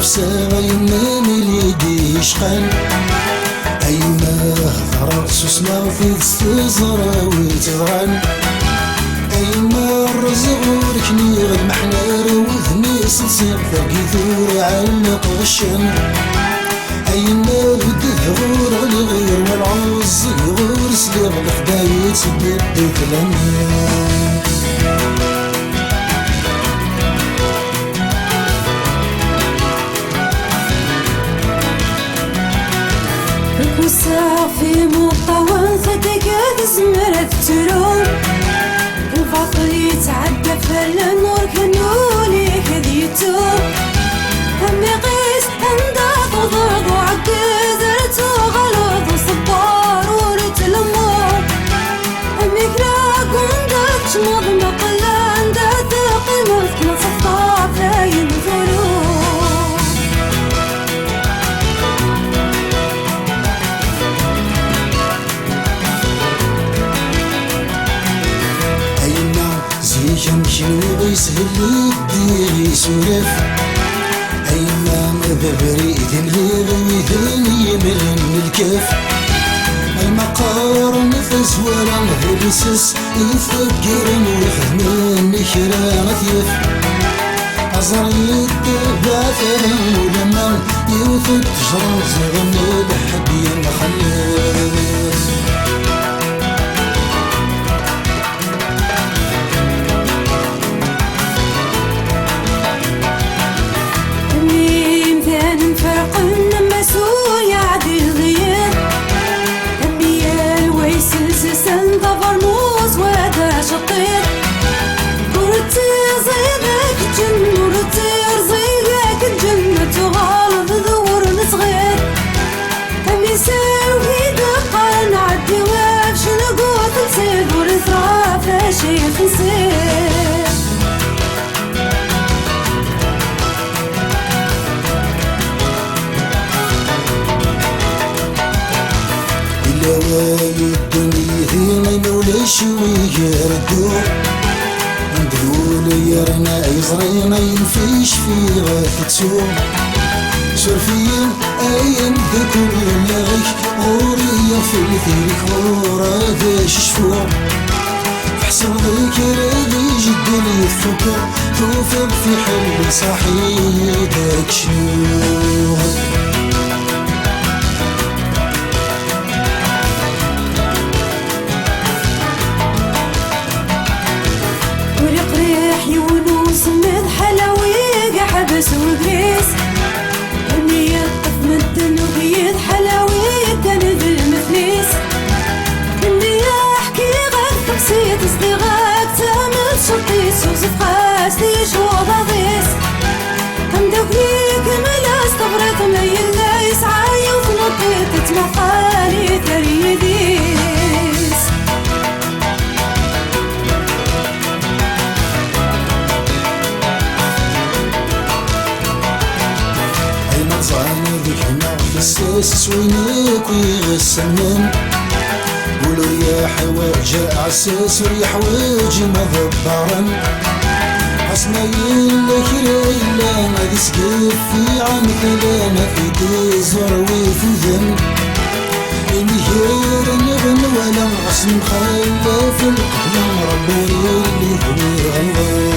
عفسة غيما مليدي يشقن أيما هضرة سوسمة في تستزرى ويتغن أيما الرزق وركني غد محنار وذني سلسل ثقي ثور علق غشن أيما بدد غور غلي غير والعوز غور سليغ لخدايت سبيت كلام في مطوان فتكاد زمرة تروم الفقر يتعدى فلا النور كنولي كذيتو همي قيس هنداط وضرب وعكز رتو غلط وصبار ورتلمو همي كراك وندك شمض مقلان دا ثقي مفتنا صفا فاين ثلو يمشي ويسهل يدي يسولف أيما بريد لغيث يملن الكف المقار نفس ولا هرسس يفكر ويخدم نكرا مثيف أزر يدبع ثرم ولما يوثد تجرى زغن لحد ينخلف شيخ نسير إلا وايد الدنيا هي مولاش ويردو ندلول يرنا يزرينا ينفيش في غافتو سرفيين أين ذكر لغيك غورية في مثلك غورة ذاش شفوع حسب ذكري جد لي الفكر توفق في حل صحيدك شنو ورق ريح يونس مذ حلاوي حبس وقريس اني يطف مدن وبيض حلاوي كان بالمفليس اني احكي غير تقسيط اصدغاك تعمل شطيس وصف قاسي شوض ضيس همدوك ليك ملاس طبرت مليل ليس عايوف نطيت تمقالي تريديس صاني هنا بساس وينك ويغسنن قولوا يا حواج عساس ويا حواج مضبرا عصمايل لكريلا ما تسقف في عنك لا ما في تزور وفي ذن إني غير نغن ولا عصم خلف القلم ربي اللي هو الله